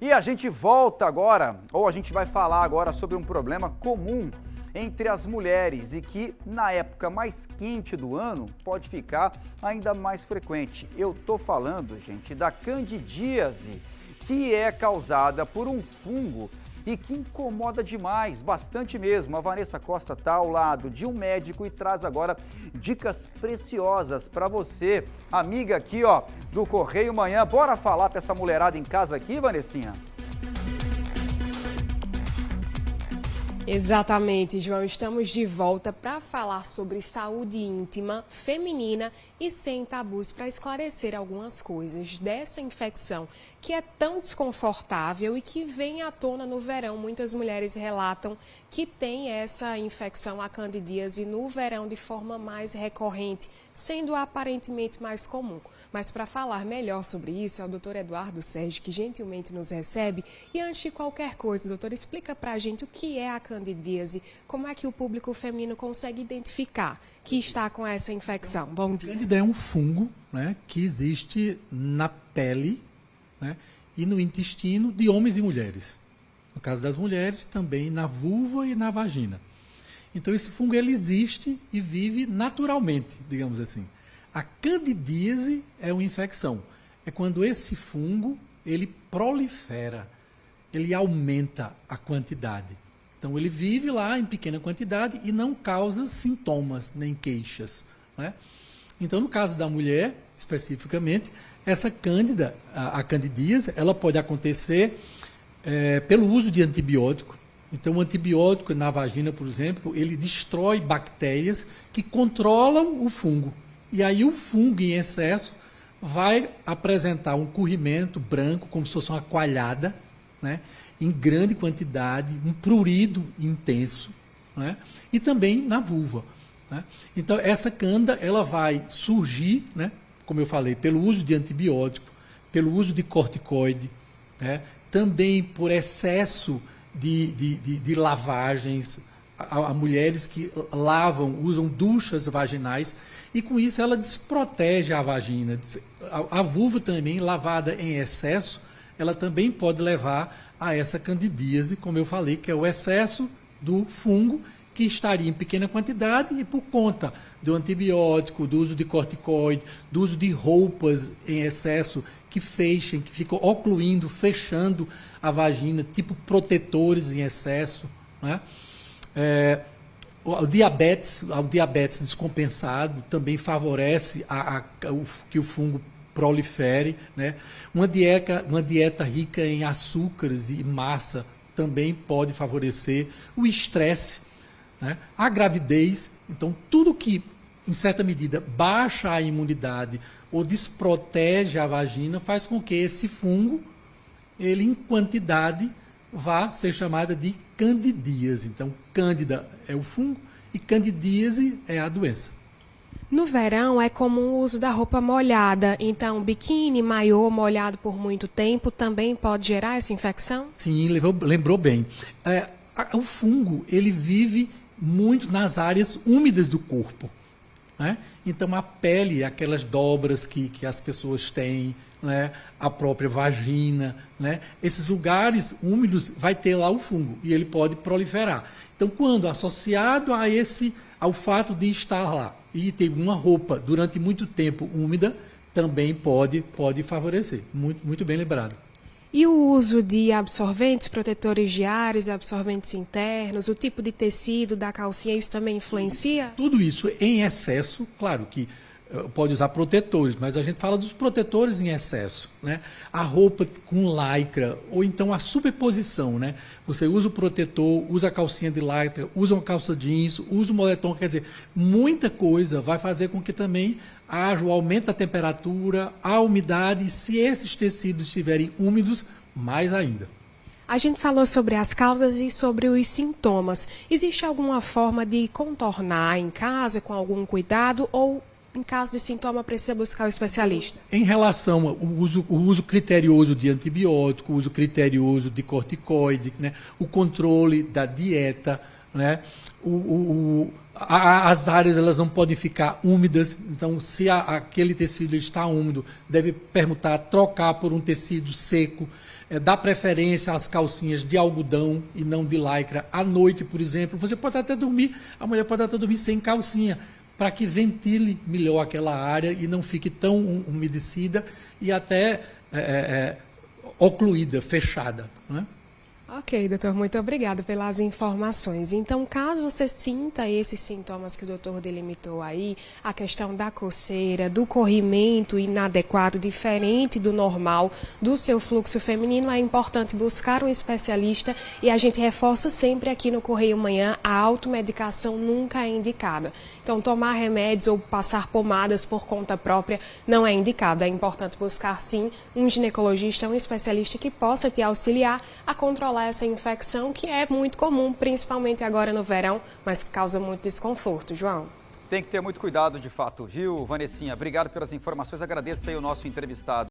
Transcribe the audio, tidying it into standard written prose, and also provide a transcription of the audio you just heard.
E a gente volta agora, ou a gente vai falar agora sobre um problema comum entre as mulheres e que na época mais quente do ano pode ficar ainda mais frequente. Eu tô falando, gente, da candidíase, que é causada por um fungo e que incomoda demais, bastante mesmo. A Vanessa Costa está ao lado de um médico e traz agora dicas preciosas para você, amiga aqui, ó, do Correio Manhã. Bora falar para essa mulherada em casa aqui, Vanessinha? Exatamente, João. Estamos de volta para falar sobre saúde íntima, feminina e sem tabus, para esclarecer algumas coisas dessa infecção que é tão desconfortável e que vem à tona no verão. Muitas mulheres relatam que tem essa infecção, a candidíase, no verão de forma mais recorrente, sendo aparentemente mais comum. Mas para falar melhor sobre isso é o doutor Eduardo Sérgio, que gentilmente nos recebe. E antes de qualquer coisa, doutor, explica para a gente o que é a candidíase, como é que o público feminino consegue identificar que está com essa infecção. Bom dia. A Cândida é um fungo, né, que existe na pele, né, e no intestino de homens e mulheres. No caso das mulheres, também na vulva e na vagina. Então, esse fungo ele existe e vive naturalmente, digamos assim. A candidíase é uma infecção. É quando esse fungo ele prolifera, ele aumenta a quantidade. Então, ele vive lá em pequena quantidade e não causa sintomas nem queixas, né? Então, no caso da mulher, especificamente, essa cândida, a candidíase, ela pode acontecer pelo uso de antibiótico. Então, o antibiótico na vagina, por exemplo, ele destrói bactérias que controlam o fungo. E aí o fungo em excesso vai apresentar um corrimento branco, como se fosse uma coalhada, né, em grande quantidade, um prurido intenso, né, e também na vulva, né. Então, essa cândida ela vai surgir, né, como eu falei, pelo uso de antibiótico, pelo uso de corticoide, né, também por excesso de lavagens. Há mulheres que usam duchas vaginais e com isso ela desprotege a vagina. A vulva também, lavada em excesso, ela também pode levar a essa candidíase, como eu falei, que é o excesso do fungo que estaria em pequena quantidade e por conta do antibiótico, do uso de corticoide, do uso de roupas em excesso que fechem, que ficam ocluindo, fechando a vagina, tipo protetores em excesso, né? O diabetes descompensado também favorece que o fungo prolifere, né? Uma dieta rica em açúcares e massa também pode favorecer o estresse, né? A gravidez. Então, tudo que, em certa medida, baixa a imunidade ou desprotege a vagina faz com que esse fungo, ele em quantidade, vá ser chamada de candidíase. Então, cândida é o fungo e candidíase é a doença. No verão é comum o uso da roupa molhada, então biquíni, maiô molhado por muito tempo também pode gerar essa infecção? Sim, lembrou bem. O fungo, ele vive muito nas áreas úmidas do corpo, né? Então, a pele, aquelas dobras que as pessoas têm, né? A própria vagina, né? Esses lugares úmidos vai ter lá o fungo e ele pode proliferar. Então, quando associado ao fato de estar lá e ter uma roupa durante muito tempo úmida, também pode favorecer. Muito, muito bem lembrado. E o uso de absorventes, protetores diários, absorventes internos, o tipo de tecido da calcinha, isso também influencia? Tudo isso em excesso, claro que pode usar protetores, mas a gente fala dos protetores em excesso, né? A roupa com lycra, ou então a superposição, né? Você usa o protetor, usa a calcinha de lycra, usa uma calça jeans, usa o moletom, quer dizer, muita coisa vai fazer com que também haja o aumento da temperatura, a umidade, e se esses tecidos estiverem úmidos, mais ainda. A gente falou sobre as causas e sobre os sintomas. Existe alguma forma de contornar em casa com algum cuidado ou em caso de sintoma, precisa buscar o especialista? Em relação ao uso criterioso de antibiótico, o uso criterioso de corticoide, né, o controle da dieta, né, As áreas elas não podem ficar úmidas, então se aquele tecido está úmido, deve permutar, trocar por um tecido seco, dar preferência às calcinhas de algodão e não de lycra. À noite, por exemplo, você pode até dormir, a mulher pode até dormir sem calcinha, para que ventile melhor aquela área e não fique tão umedecida e até ocluída, fechada, né? Ok, doutor, muito obrigada pelas informações. Então, caso você sinta esses sintomas que o doutor delimitou aí, a questão da coceira, do corrimento inadequado, diferente do normal, do seu fluxo feminino, é importante buscar um especialista e a gente reforça sempre aqui no Correio Manhã, a automedicação nunca é indicada. Então, tomar remédios ou passar pomadas por conta própria não é indicado. É importante buscar, sim, um ginecologista, um especialista que possa te auxiliar a controlar essa infecção, que é muito comum, principalmente agora no verão, mas causa muito desconforto. João? Tem que ter muito cuidado, de fato, viu, Vanessinha? Obrigado pelas informações, agradeço aí o nosso entrevistado.